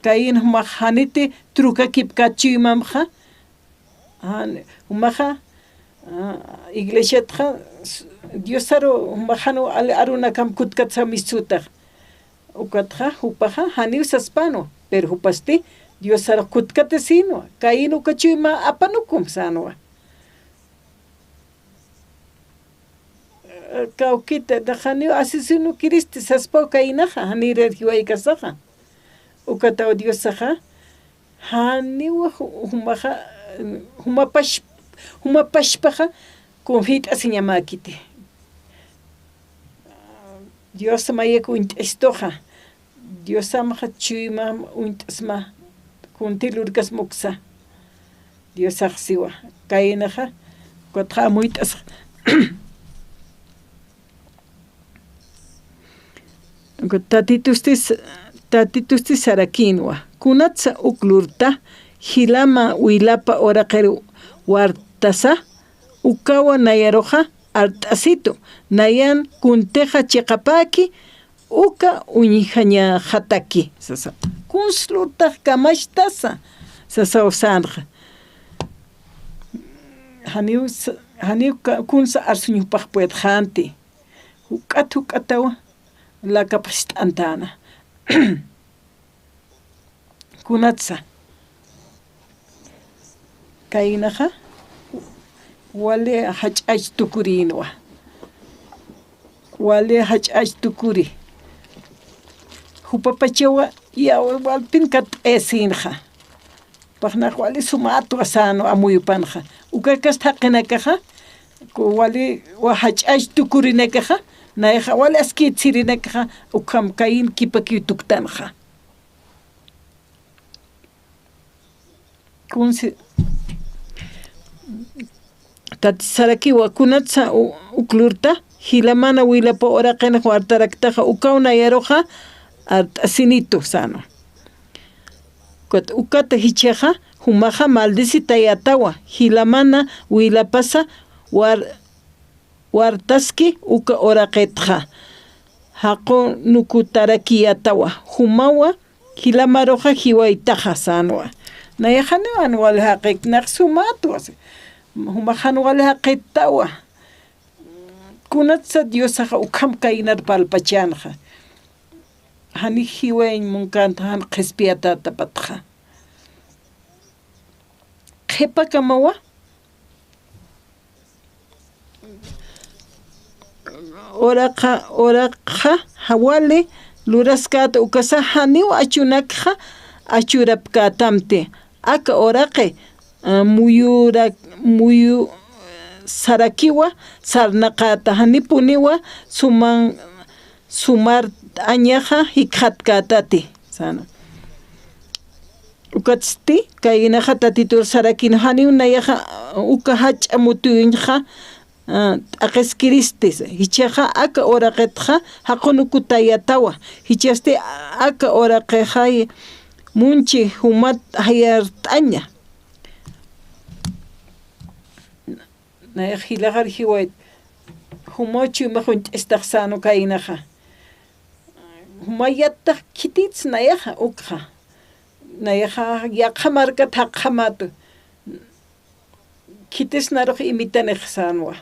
kayin humaq haniti truka kipkachimamqa humaqa iglesiatqa Dios saro humaqanu arunakam kutkata misutaq ukatqa hupaqa hani usaspano pero hupasti Dios saro kutkata sinwa kayinu kachima apanukum sanwa kawkita dajani asesino kiristi saspa kaynaqa hanire hiwaykasaqa ukataw Dios saqa hani humaqa humapashpaqa confit asiñamakiti Dios mayek unt'estoqa Dios samqa chuyma unt'asma kuntilurkas muksa Dios aqsiwa kaynaqa kotqa amuyt'as tatitustis sarakinwa kunatsa uklurta hilama wilapa oraqeru wartasa ukawa nayaroqa art'asito nayan kunteja chiqapaki uka uñijaña hataki sasa kunslutaq kamashtasa sasa usanqa hani kunsa arsuñupaq puedjanti huk'atawa la kapast'antana kunatsa kaynaqa wale hach'ach tukurinwa wale hach'ach tukuri hupapachawa walpin kat'esinqa paqnaq wale sumatu asano amuyupanqa ukakas haqinakaqa wale hach'ach tukurinakaqa nayqa wale askitsirinakaqa ukham kayin kipaki tuktanqa tatisaraki wakunatsa uklurta hilamana wilapa oraqena huartaraktaja ukauna yaroja asinito sano kot ukata hicheja humaja maldisi tayatawa hilamana wilapasa wartaski uka oraqetja haqo nukutaraki-yatawa humawa hilamaroja hiwaitaja sanwa nayajane anual haqeqnaq sumatwa humajanual haqettawa kunatsa diosaja ukam kainar palpachanja hani hiwain munkanta han qhispiyatata patja qhipa kamawa oraqa hawali luraskata ukasa haniw achunakja achurapkatamte aka oraqe muyu sarakiwa sarnaqata hanipuniwa sumar añaja hikhatkatati sana ukatsti kaynaja tatitur sarakino haniw nayaja uka hach'amutuyinja aqeskiristis hichaja aka oraqetja haqunukutayatawa hichaste aka oraqejay munchi humat hayart'aña nayaj hilajar hiwayt humochu majunt istaqsano kaynaja humayattaj kititz nayaja ukja nayaja yaqamarka taqamatu kitis naruj imitanej sanwa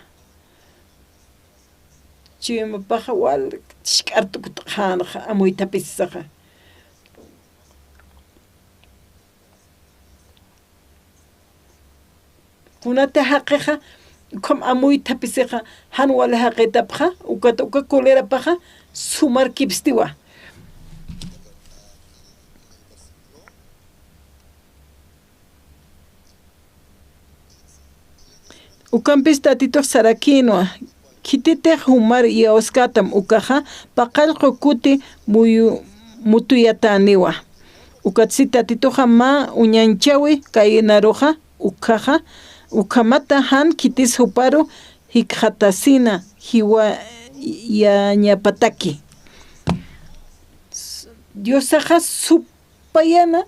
chimapaja wal tishk'artukutqanaja amuytapisaja kunata haqeja kom amuytapisaja han wal haqetapja ukata uka kolerapaja sumar kipstiwa ukampis tatito sarakino kitite humar y oskatam ukaja paqallqu kuti mutuyataniwa ukatsi tatitoja ma uñanchawi kaynaroja ukaja ukamata han kitis huparo hikhatasina hiwa yañapataki diosaja supayana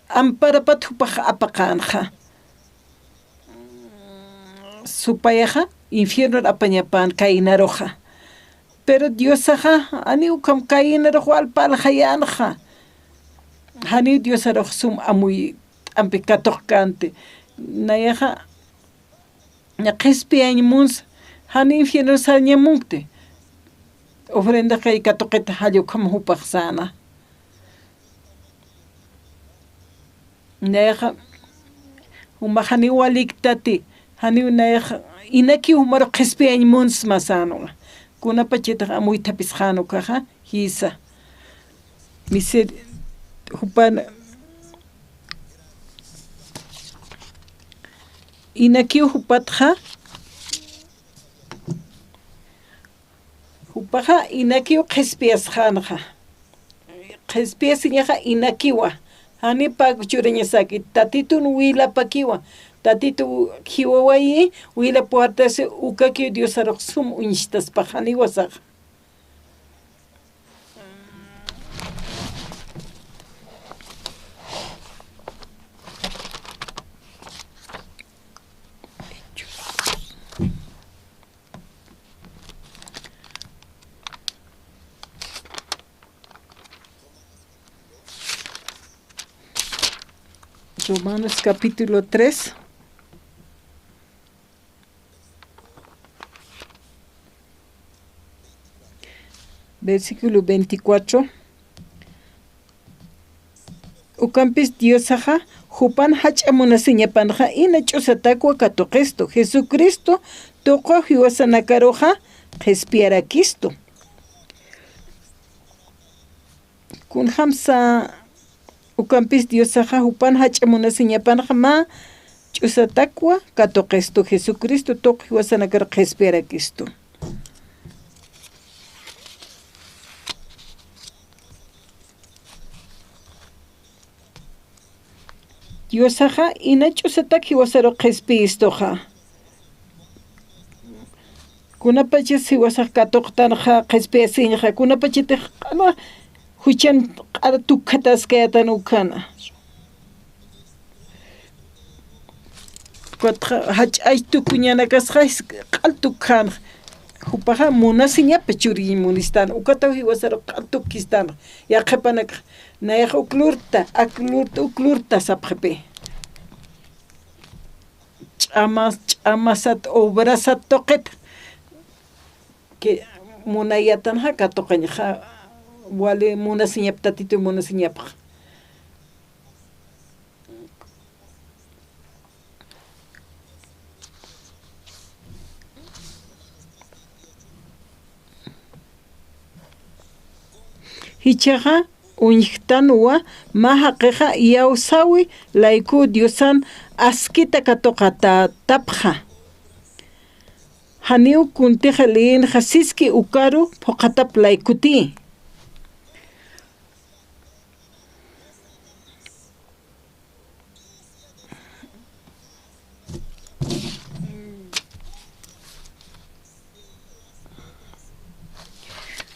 amparapat hupaja apaqanja supayaja infierno apañapan kaynaroja pero diosaja ani ukam kaynaroj alpalajayanja hani diosaroj sum amuy ampikatoqkante nayaja ñaqispi añmuns hani infierno sañamunte ofrenda kay katoqeta hallo kam hupaq sana nayaja humajani waliktati hani nayaja inaki humaro qispi añmuns masano kuna pacheta amuy tapisjano kaja hisa miser hupan inaki hupatja hupaja inaki qhispiasjanja qhispiasiñaja inakiwa hani pakuchureñasaki tatitun wilapakiwa tatitu hiwawayi wila puartase ukaki diosaroj sum uñishtaspa hani wasaq Romanos capítulo 3 versículo 24 ukampis diosaja hupan hach'amunasiñapanja ina ch'usatakua katuqisto Jesucristo tuqa hiwasanakaroja qhispiyarakisto kunhamsa ukampis diosaja hupan hach'amunasiñapanja ma ch'usatakua katuqisto Jesucristo tuqa hiwasanakaro qhispiyarakisto Diosaja ina ch'usatak hiwasaro qhispiistoja Kunapacha si wasaq katuqtanja qhispiyasiñaqa kunapachitaq q'ala huchan q'ara tukhatasqayatan ukhana. Kuatqa hach'ay tukuñana kasqays q'al tukhan hupaqa munasiñapi churimunistana ukata hiwasara q'al tukistana yaqapanaka nayaq uklurta sapqapi ch'amasat obrasat toqeta que munayatan haka toqaña wale munasiñap tatito munasiñapaq hichaqa uñiqtanuwa mahaqiqa yawsawi layku diosan askita katoqata tapqa haniu kuntiqa leyen hasiski ukaru phoqatap laykuti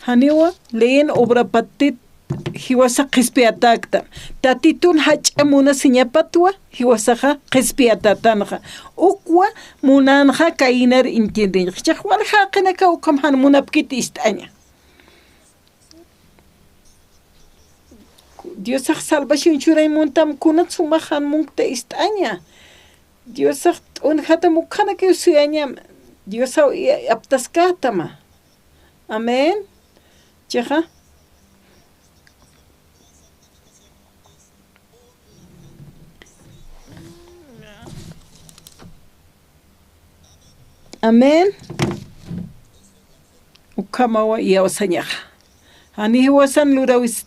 haniwa leyen obra patit hiwasa qispiatakta tatitun hach'amuna siñapatwa hiwasaqa qispiatatanqa ukwa munanqa kaynar entiendeña chaq wal haqinaka ukam han munapkiti ist'aña Diosaq salvación churaymuntam kunat sumaq hanmunta ist'aña Diosaq t'unjata mukhanaka usuyaña Diosaq aptaskatama amén chaqa amén ukamawa yawsañaqa ani wasan lurawis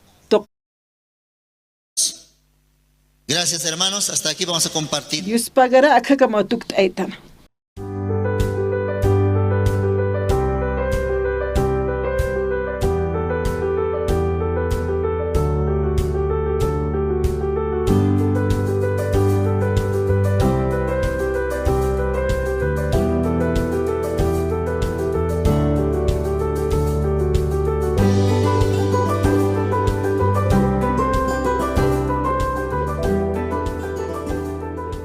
Gracias, hermanos. Hasta aquí vamos a compartir. Dios pagará acá como tú